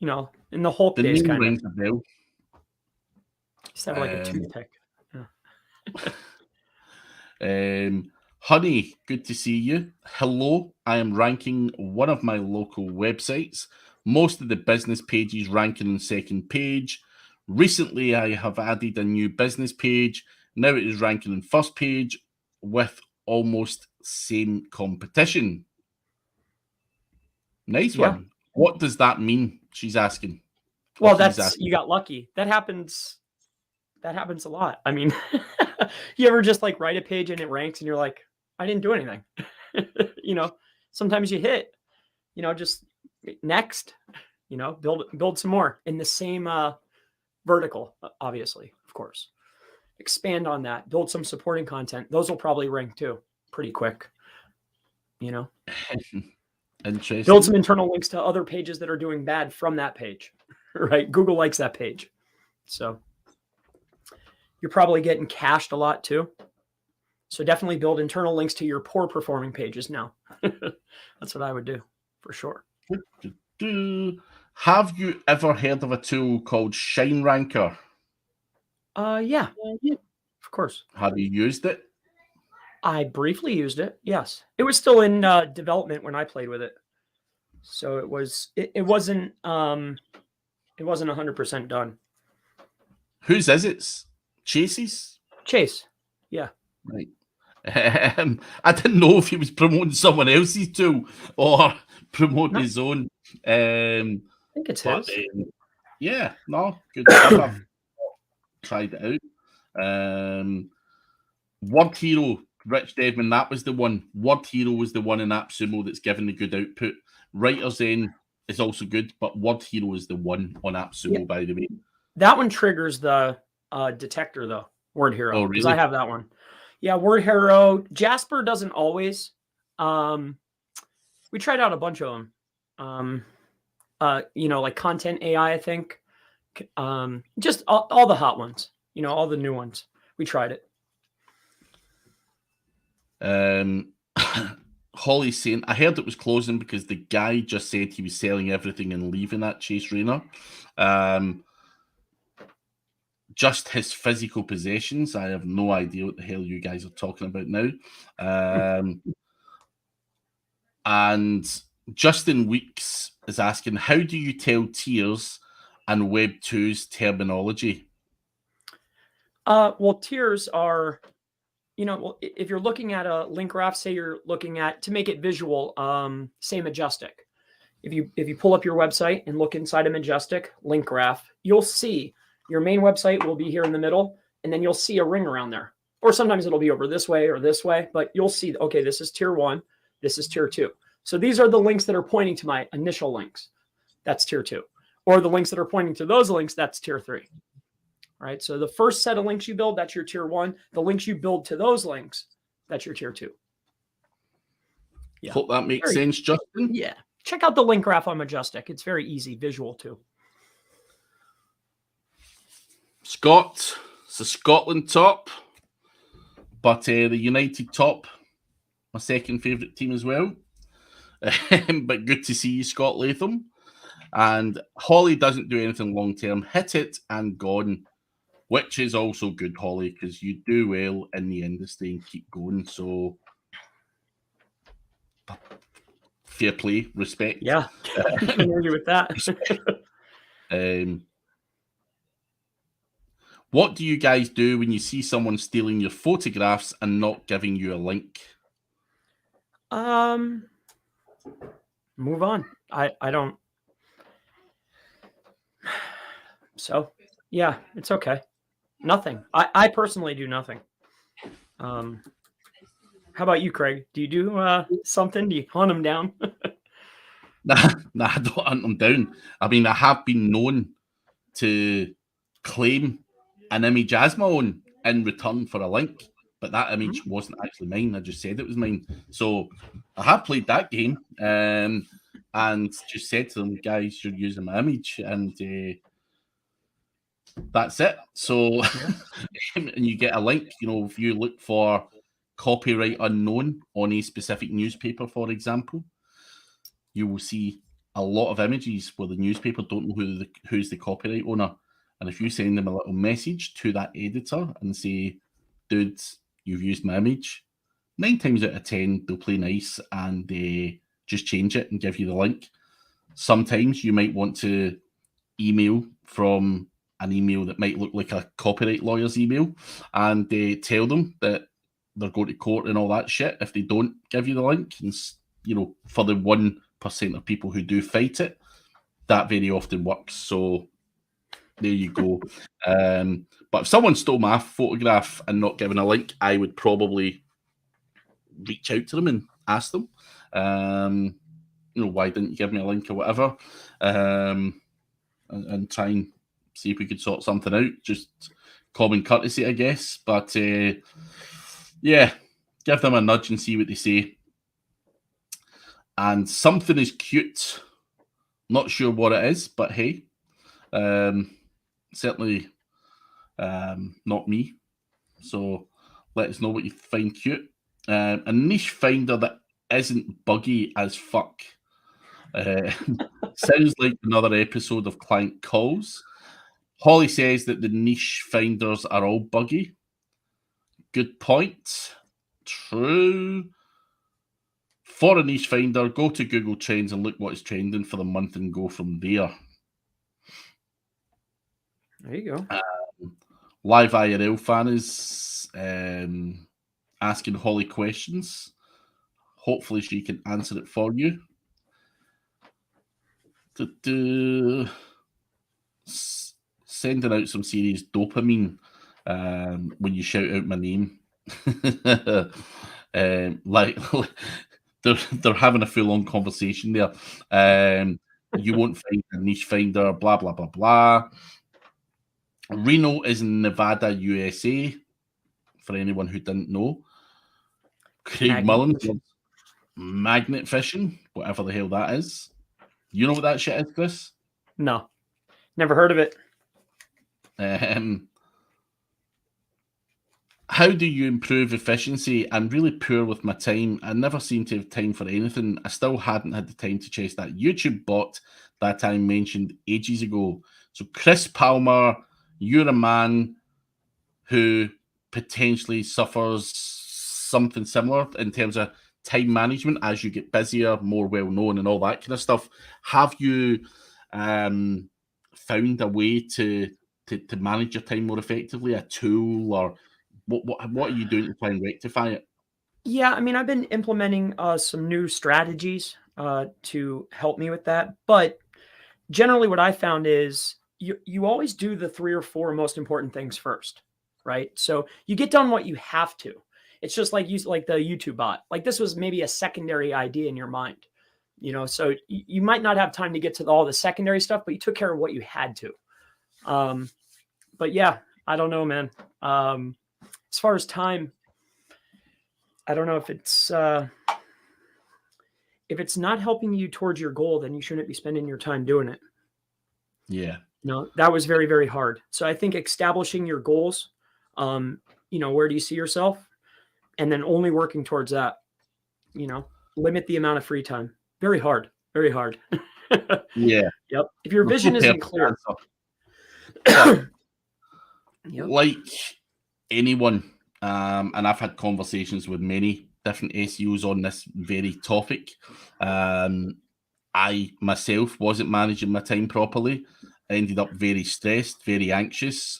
In the Hulk days, kind of. Used to have like a toothpick. Yeah. Honey, good to see you. Hello, I am ranking one of my local websites. Most of the business pages ranking on second page. Recently, I have added a new business page. Now it is ranking on first page with almost same competition. Nice one. What does that mean? She's asking. Well, you got lucky. That happens a lot. I mean, you ever just like write a page and it ranks and you're like, I didn't do anything. Sometimes you hit, just next, build some more in the same vertical, obviously, of course. Expand on that, build some supporting content. Those will probably rank too pretty quick. Interesting. Build some internal links to other pages that are doing bad from that page, right? Google likes that page. So you're probably getting cached a lot too. So definitely build internal links to your poor performing pages now. That's what I would do for sure. Have you ever heard of a tool called Shine Ranker? Yeah, of course. Have you used it? I briefly used it. Yes, it was still in development when I played with it, so it wasn't 100% done. Whose is it? Chase's? Chase. Yeah. Right. I didn't know if he was promoting someone else's tool or promoting his own. I think it's his. Yeah, no, good stuff. I've tried it out. Word Hero, Rich Deadman, that was the one. Word Hero was the one in AppSumo that's given the good output. Writer's End is also good, but Word Hero is the one on AppSumo, by the way. That one triggers the detector, though. Word Hero. Oh, really? Because I have that one. Yeah, Word Hero. Jasper doesn't always. We tried out a bunch of them. Like Content AI, I think. Just all the hot ones. All the new ones. We tried it. Holly's saying, I heard it was closing because the guy just said he was selling everything and leaving at Chase Rayner. Just his physical possessions. I have no idea what the hell you guys are talking about now. And Justin Weeks is asking, how do you tell tiers and Web 2's terminology? Well, tiers are, if you're looking at a link graph, say you're looking at, to make it visual, say Majestic. If you pull up your website and look inside a Majestic link graph, you'll see your main website will be here in the middle, and then you'll see a ring around there. Or sometimes it'll be over this way or this way, but you'll see, okay, this is tier 1, this is tier 2. So these are the links that are pointing to my initial links. That's tier 2. Or the links that are pointing to those links, that's tier 3. Right? So the first set of links you build, that's your tier 1. The links you build to those links, that's your tier 2. Yeah. Hope that makes sense, Justin. Yeah. Check out the link graph on Majestic. It's very easy, visual too. Scott, it's a Scotland top, but the United top, my second favourite team as well. But good to see you, Scott Latham. And Holly doesn't do anything long term. Hit it and gone, which is also good, Holly, because you do well in the industry and keep going. So fair play, respect. Yeah, I can argue with that. What do you guys do when you see someone stealing your photographs and not giving you a link? Move on. I don't. So, yeah, it's okay. Nothing. I personally do nothing. How about you, Craig? Do you do something? Do you hunt them down? Nah, I don't hunt them down. I mean, I have been known to claim an image as my own in return for a link, but that image wasn't actually mine. I just said it was mine. So I have played that game and just said to them, guys, you're using my image, and that's it. So and you get a link. If you look for copyright unknown on a specific newspaper, for example, you will see a lot of images where the newspaper don't know who's the copyright owner. And if you send them a little message to that editor and say, dude, you've used my image, 9 times out of 10, they'll play nice and just change it and give you the link. Sometimes you might want to email from an email that might look like a copyright lawyer's email, and they tell them that they're going to court and all that shit if they don't give you the link. And, for the 1% of people who do fight it, that very often works. So there you go. But if someone stole my photograph and not given a link, I would probably reach out to them and ask them, why didn't you give me a link or whatever, and try and see if we could sort something out. Just common courtesy, I guess. But yeah, give them a nudge and see what they say. And something is cute. Not sure what it is, but hey, certainly not me. So let us know what you find cute. A niche finder that isn't buggy as fuck. Sounds like another episode of Client Calls. Holly says that the niche finders are all buggy. Good point. True. For a niche finder, go to Google Trends and look what is trending for the month and go from there. There you go. Live IRL fan is asking Holly questions. Hopefully she can answer it for you. Sending out some serious dopamine when you shout out my name. Like they're having a full-on conversation there. You won't find a niche finder, blah, blah, blah, blah. Reno is in Nevada, USA, for anyone who didn't know. Craig Mullins, magnet fishing, whatever the hell that is. You know what that shit is, Chris? No, never heard of it. How do you improve efficiency? I'm really poor with my time. I never seem to have time for anything. I still hadn't had the time to chase that YouTube bot that I mentioned ages ago. So Chris Palmer, you're a man who potentially suffers something similar in terms of time management as you get busier, more well-known and all that kind of stuff. Have you found a way to manage your time more effectively, a tool, or what are you doing to try and rectify it? Yeah, I mean, I've been implementing some new strategies to help me with that. But generally what I found is you always do the 3 or 4 most important things first, right? So you get done what you have to. It's just like like the YouTube bot. Like this was maybe a secondary idea in your mind, so you might not have time to get to all the secondary stuff, but you took care of what you had to. But yeah, I don't know, man. As far as time, I don't know if it's not helping you towards your goal, then you shouldn't be spending your time doing it. Yeah. No, that was very, very hard. So I think establishing your goals, where do you see yourself? And then only working towards that, limit the amount of free time. Very hard, very hard. Yeah. Yep. If your vision isn't clear. Yep. Like anyone, and I've had conversations with many different SEOs on this very topic. I myself wasn't managing my time properly. I ended up very stressed, very anxious,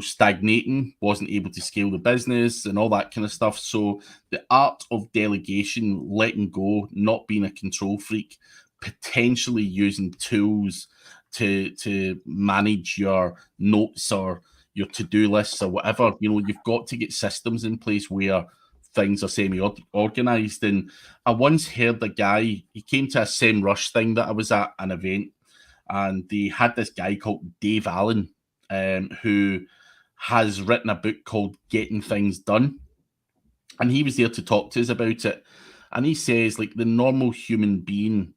stagnating, wasn't able to scale the business and all that kind of stuff. So the art of delegation, letting go, not being a control freak, potentially using tools to manage your notes or your to-do lists or whatever, you've got to get systems in place where things are semi-organized. And I once heard a guy, he came to a SEMrush thing that I was at, an event, and they had this guy called Dave Allen, who has written a book called Getting Things Done. And he was there to talk to us about it. And he says, like, the normal human being,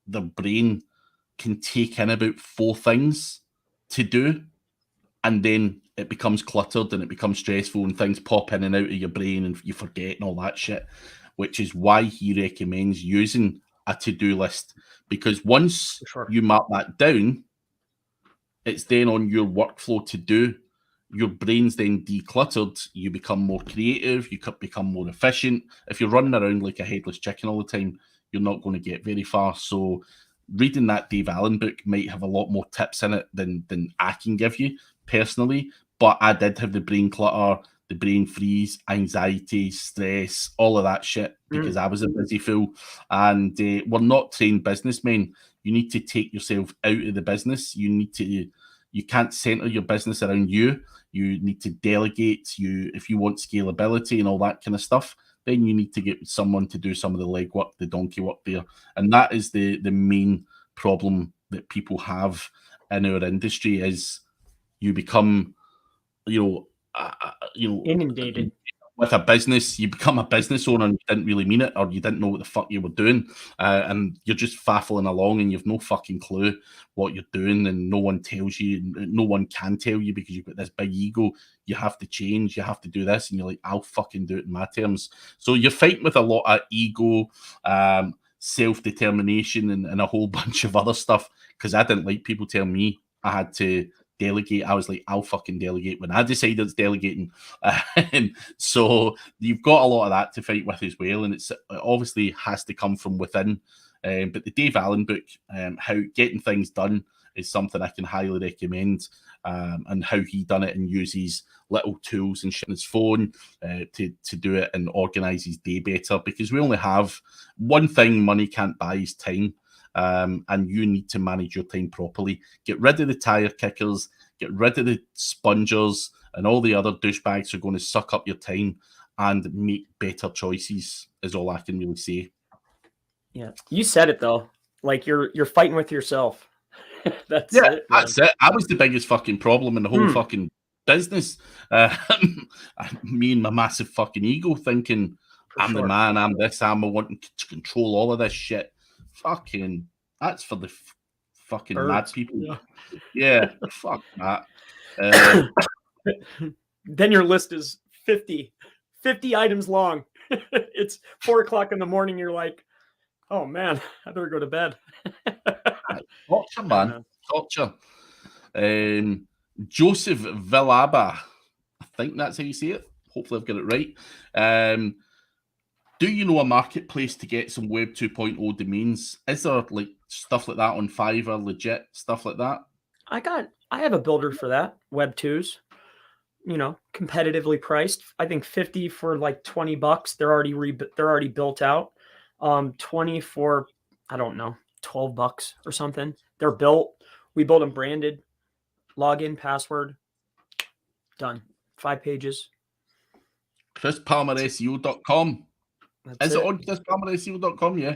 their brain can take in about 4 things to do, and then it becomes cluttered and it becomes stressful and things pop in and out of your brain and you forget and all that shit, which is why he recommends using a to-do list, because once you mark that down, it's then on your workflow to do. Your brain's then decluttered, you become more creative, you become more efficient. If you're running around like a headless chicken all the time, you're not going to get very far. So reading that Dave Allen book might have a lot more tips in it than I can give you personally, but I did have the brain clutter, the brain freeze, anxiety, stress, all of that shit, because I was a busy fool. And we're not trained businessmen. You need to take yourself out of the business. You can't center your business around you. You need to delegate. If you want scalability and all that kind of stuff, then you need to get someone to do some of the legwork, the donkey work there. And that is the main problem that people have in our industry is you become, inundated with a business. You become a business owner and you didn't really mean it, or you didn't know what the fuck you were doing, and you're just faffling along and you've no fucking clue what you're doing, and no one tells you, no one can tell you because you've got this big ego. You have to change, you have to do this, and you're like, I'll fucking do it in my terms. So you're fighting with a lot of ego, self-determination, and a whole bunch of other stuff, because I didn't like people telling me I had to delegate. I was like, I'll fucking delegate when I decide it's delegating. And so you've got a lot of that to fight with as well, and it obviously has to come from within. But the Dave Allen book, How Getting Things Done, is something I can highly recommend, and how he done it and uses little tools and shit on his phone to do it and organize his day better, because we only have one thing money can't buy is time. And you need to manage your time properly. Get rid of the tire kickers, get rid of the spongers, and all the other douchebags who are going to suck up your time, and make better choices, is all I can really say. Yeah, you said it though. Like you're fighting with yourself. That's it. That's it. I was the biggest fucking problem in the whole fucking business. Me and my massive fucking ego, thinking I'm the man, I'm this, I'm wanting to control all of this shit. Fucking, that's for the fucking mad people. Yeah, fuck that. Then your list is 50 items long. It's 4:00 in the morning. You're like, oh man, I better go to bed. Torture, man. Torture. Joseph Villaba, I think that's how you say it. Hopefully I've got it right. Do you know a marketplace to get some Web 2.0 domains? Is there like stuff like that on Fiverr, legit stuff like that? I have a builder for that, Web 2s. Competitively priced. I think 50 for like $20. They're already built out. 20 for, I don't know, $12 or something. They're built. We build them branded. Login, password. Done. 5 pages. ChrisPalmerSEO.com. Is it on ChrisPalmerSEO.com? Yeah.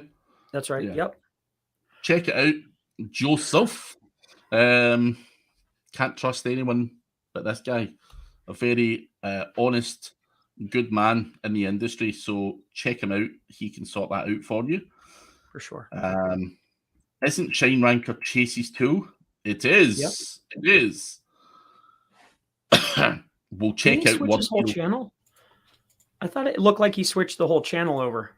That's right. Yeah. Yep. Check it out. Joseph. Can't trust anyone but this guy. A very honest, good man in the industry. So check him out. He can sort that out for you. For sure. Isn't Shine Ranker Chase's tool? It is. Yep. It is. We'll check out his whole channel. I thought it looked like he switched the whole channel over.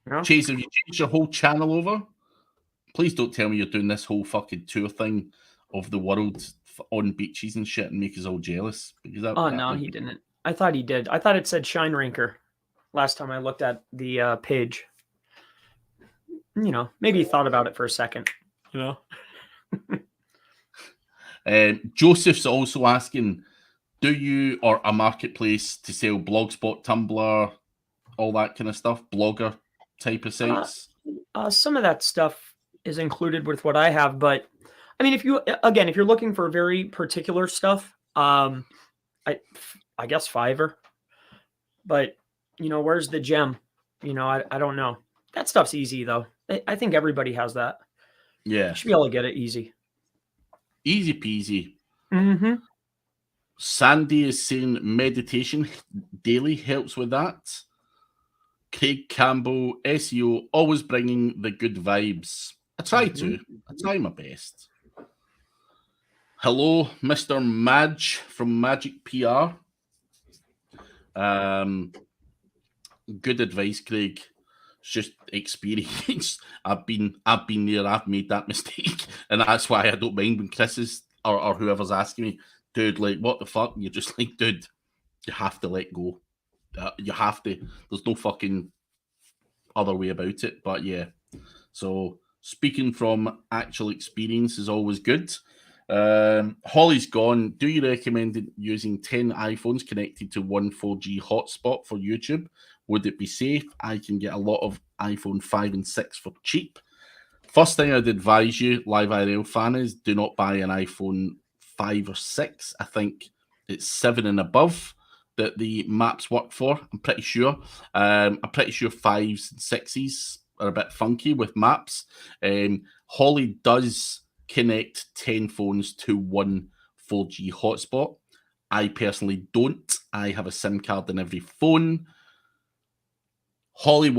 No? Chase, have you changed your whole channel over? Please don't tell me you're doing this whole fucking tour thing of the world on beaches and shit and make us all jealous. No, he didn't. I thought he did. I thought it said Shine Ranker last time I looked at the page. Maybe he thought about it for a second. Joseph's also asking, do you or a marketplace to sell Blogspot, Tumblr, all that kind of stuff, blogger type of sites? Some of that stuff is included with what I have, but I mean, if you're looking for very particular stuff, I guess Fiverr. But where's the gem? I don't know. That stuff's easy though. I think everybody has that. Yeah, you should be able to get it easy. Easy peasy. Mm-hmm. Sandy is saying meditation daily helps with that. Craig Campbell, SEO, always bringing the good vibes. I try to. I try my best. Hello, Mr. Madge from Magic PR. Good advice, Craig. It's just experience. I've been there. I've made that mistake, and that's why I don't mind when Chris is or whoever's asking me, dude, like, what the fuck? And you're just like, dude, you have to let go. You have to. There's no fucking other way about it. But yeah, so speaking from actual experience is always good. Holly's gone. Do you recommend using 10 iPhones connected to one 4G hotspot for YouTube? Would it be safe? I can get a lot of iPhone 5 and 6 for cheap. First thing I'd advise you, Live IRL fan, is do not buy an iPhone 5 or 6. I think it's 7 and above that the maps work for. I'm pretty sure. I'm pretty sure 5s and 6s are a bit funky with maps. Holly does connect 10 phones to one 4G hotspot. I personally don't. I have a SIM card in every phone. Holly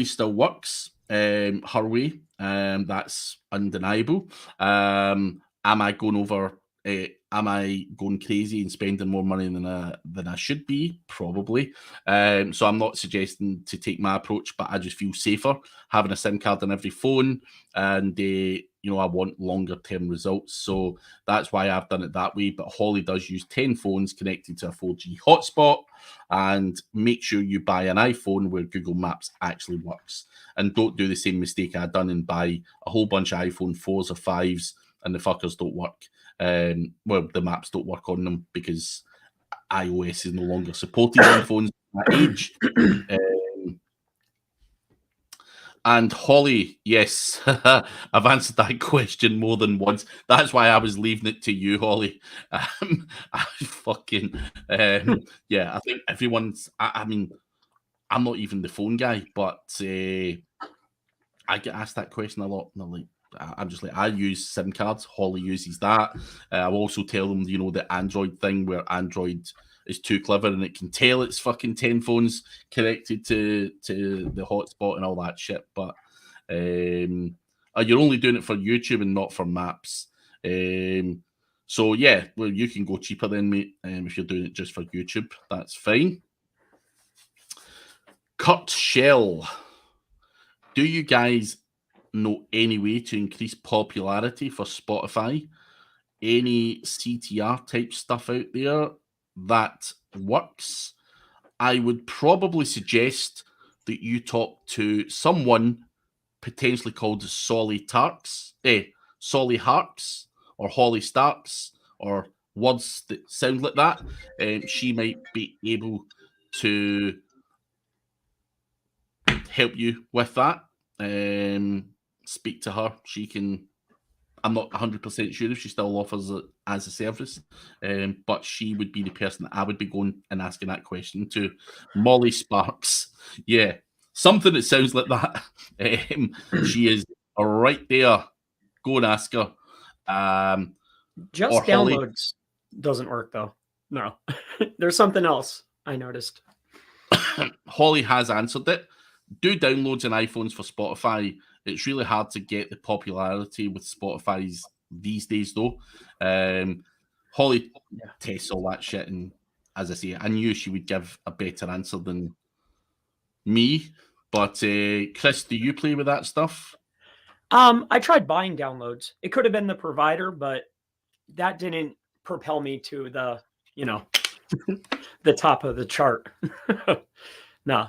still works her way. That's undeniable. Am I going over? Am I going crazy and spending more money than I should be? Probably. So I'm not suggesting to take my approach, but I just feel safer having a SIM card on every phone, and I want longer term results. So that's why I've done it that way. But Holly does use 10 phones connected to a 4G hotspot, and make sure you buy an iPhone where Google Maps actually works. And don't do the same mistake I've done and buy a whole bunch of iPhone 4s or 5s and the fuckers don't work. The maps don't work on them because iOS is no longer supported on phones at that age. And Holly, yes, I've answered that question more than once. That's why I was leaving it to you, Holly. I think everyone's. I mean, I'm not even the phone guy, but I get asked that question a lot. And I'm just like, I use SIM cards. Holly uses that. I also tell them, the Android thing where Android is too clever and it can tell it's fucking 10 phones connected to the hotspot and all that shit. But you're only doing it for YouTube and not for maps. So yeah, well, you can go cheaper then, mate. If you're doing it just for YouTube, that's fine. Kurt Shell, do you guys know any way to increase popularity for Spotify? Any CTR type stuff out there that works? I would probably suggest that you talk to someone potentially called Solly Harks, or Holly Starks, or words that sound like that. She might be able to help you with that. Speak to her. She can. I'm not 100% sure if she still offers it as a service, but she would be the person that I would be going and asking that question to. Molly Sparks. Yeah, something that sounds like that. She is right there. Go and ask her. Just downloads doesn't work, though. No, there's something else I noticed. Holly has answered it. Do downloads on iPhones for Spotify. It's really hard to get the popularity with Spotify's these days, though. Holly tests all that shit, and as I say, I knew she would give a better answer than me. But Chris, do you play with that stuff? I tried buying downloads. It could have been the provider, but that didn't propel me to the, the top of the chart. No.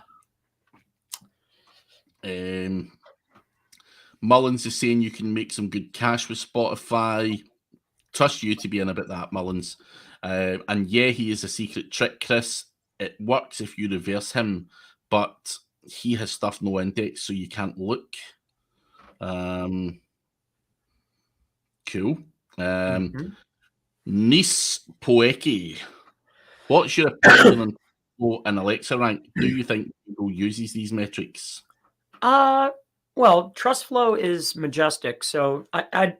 Mullins is saying you can make some good cash with Spotify. Trust you to be in about that, Mullins. And yeah, he is a secret trick, Chris. It works if you reverse him, but he has stuff no index, so you can't look. Cool. Nice Poeki. What's your opinion on an Alexa rank? Do you think Google uses these metrics? Well, TrustFlow is majestic, so I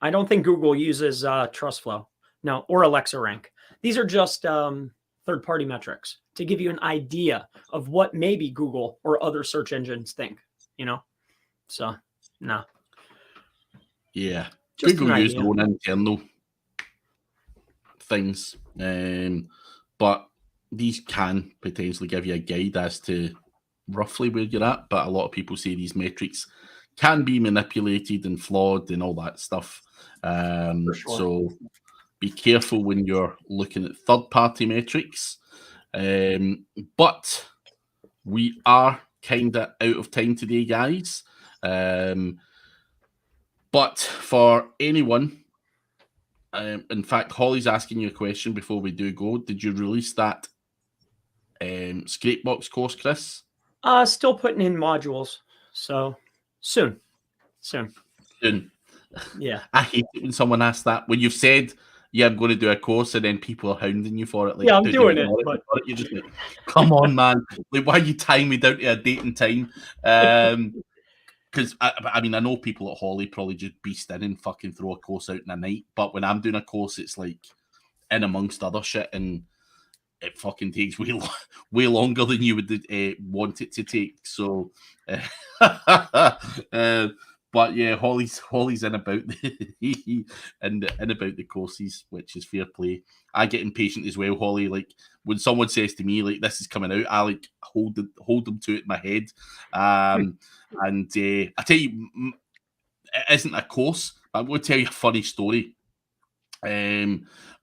don't think Google uses TrustFlow, no, or Alexa rank. These are just third-party metrics to give you an idea of what maybe Google or other search engines think. So no. Yeah, just Google use their own internal things, but these can potentially give you a guide as to roughly where you're at. But a lot of people say these metrics can be manipulated and flawed and all that stuff. Sure. So be careful when you're looking at third-party metrics. But we are kind of out of time today, guys. But for anyone, in fact, Holly's asking you a question before we do go. Did you release that Scrapebox course, Chris? Still putting in modules, so soon. Soon. Yeah. I hate it when someone asks that. When you've said, yeah, I'm going to do a course, and then people are hounding you for it. Like, yeah, I'm doing it. But you're just like, come on, man. Like, why are you tying me down to a date and time? Because, I mean, I know people at Holly probably just beast in and fucking throw a course out in a night. But when I'm doing a course, it's like in amongst other shit, and it fucking takes way longer than you would want it to take. So, but yeah, Holly's in about the in about the courses, which is fair play. I get impatient as well, Holly. Like when someone says to me, like this is coming out, I like hold them to it in my head. And I tell you, it isn't a course, but I'm going to tell you a funny story.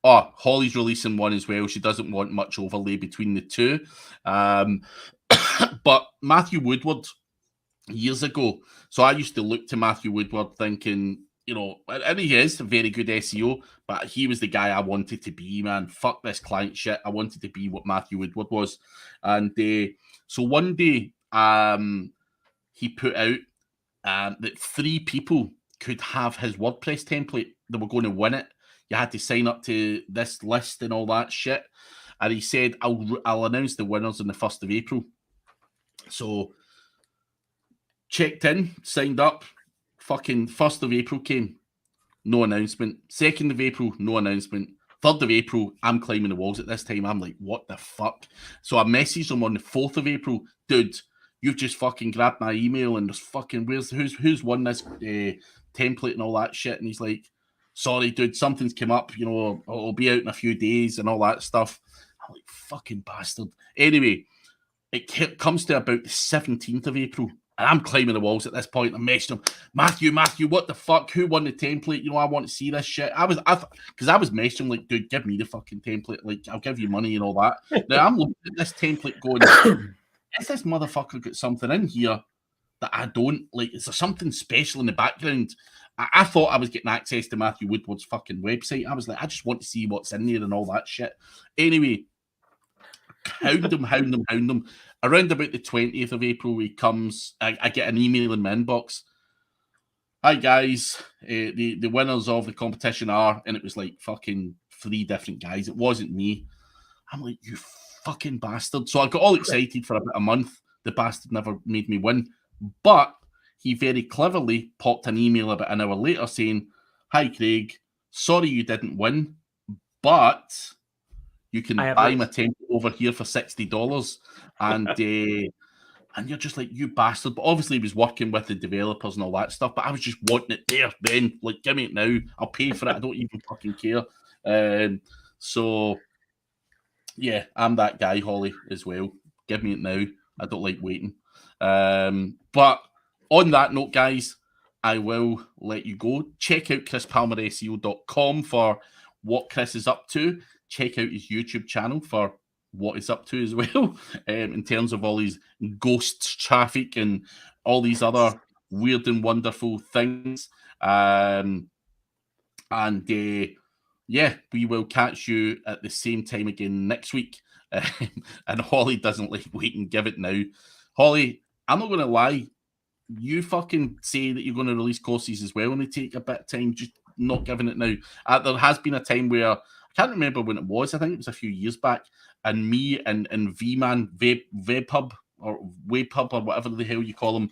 Holly's releasing one as well. She doesn't want much overlay between the two. But Matthew Woodward, years ago, so I used to look to Matthew Woodward thinking, you know, and he is a very good SEO, but he was the guy I wanted to be, man. Fuck this client shit. I wanted to be what Matthew Woodward was. And so one day, he put out that 3 people could have his WordPress template. They were going to win it. You had to sign up to this list and all that shit. And he said, I'll announce the winners on the 1st of April. So checked in, signed up. Fucking 1st of April came. No announcement. 2nd of April, no announcement. 3rd of April, I'm climbing the walls at this time. I'm like, what the fuck? So I messaged him on the 4th of April. Dude, you've just fucking grabbed my email and there's fucking, who's won this template and all that shit? And he's like, sorry, dude, something's come up. You know, it'll be out in a few days and all that stuff. I'm like, fucking bastard. Anyway, it comes to about the 17th of April. And I'm climbing the walls at this point. I'm messaging him, Matthew, what the fuck? Who won the template? You know, I want to see this shit. Because I was messaging him like, dude, give me the fucking template. Like, I'll give you money and all that. Now I'm looking at this template going, is this motherfucker got something in here that I don't? Like, is there something special in the background? I thought I was getting access to Matthew Woodward's fucking website. I was like, I just want to see what's in there and all that shit. Anyway, hound him. Around about the 20th of April, he comes. I get an email in my inbox. Hi guys, the winners of the competition are, and it was like fucking 3 different guys. It wasn't me. I'm like, you fucking bastard. So I got all excited for about a month. The bastard never made me win, but he very cleverly popped an email about an hour later saying, hi Craig, sorry you didn't win, but you can buy my template over here for $60. And you're just like, you bastard. But obviously he was working with the developers and all that stuff, but I was just wanting it there then. Like, give me it now. I'll pay for it. I don't even fucking care. So, yeah, I'm that guy, Holly, as well. Give me it now. I don't like waiting. But on that note, guys, I will let you go. Check out chrispalmerseo.com for what Chris is up to. Check out his YouTube channel for what he's up to as well, in terms of all his ghost traffic and all these other weird and wonderful things. Yeah, we will catch you at the same time again next week. And Holly doesn't like waiting. Give it now. Holly, I'm not going to lie. You fucking say that you're going to release courses as well and they take a bit of time, just not giving it now. There has been a time where, I can't remember when it was, I think it was a few years back, and me and V-Man, Webhub or whatever the hell you call them,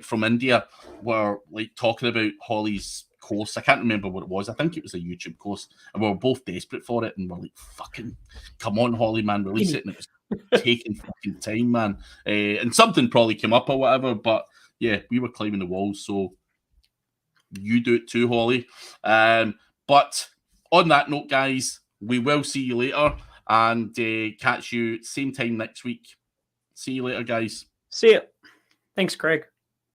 from India, were like talking about Holly's course. I can't remember what it was. I think it was a YouTube course, and we were both desperate for it, and we're like, fucking, come on, Holly, man, release it. And it was taking fucking time, man. And something probably came up or whatever, but yeah, we were climbing the walls, so you do it too, Holly. But on that note, guys, we will see you later and catch you same time next week. See you later, guys. See you. Thanks, Craig.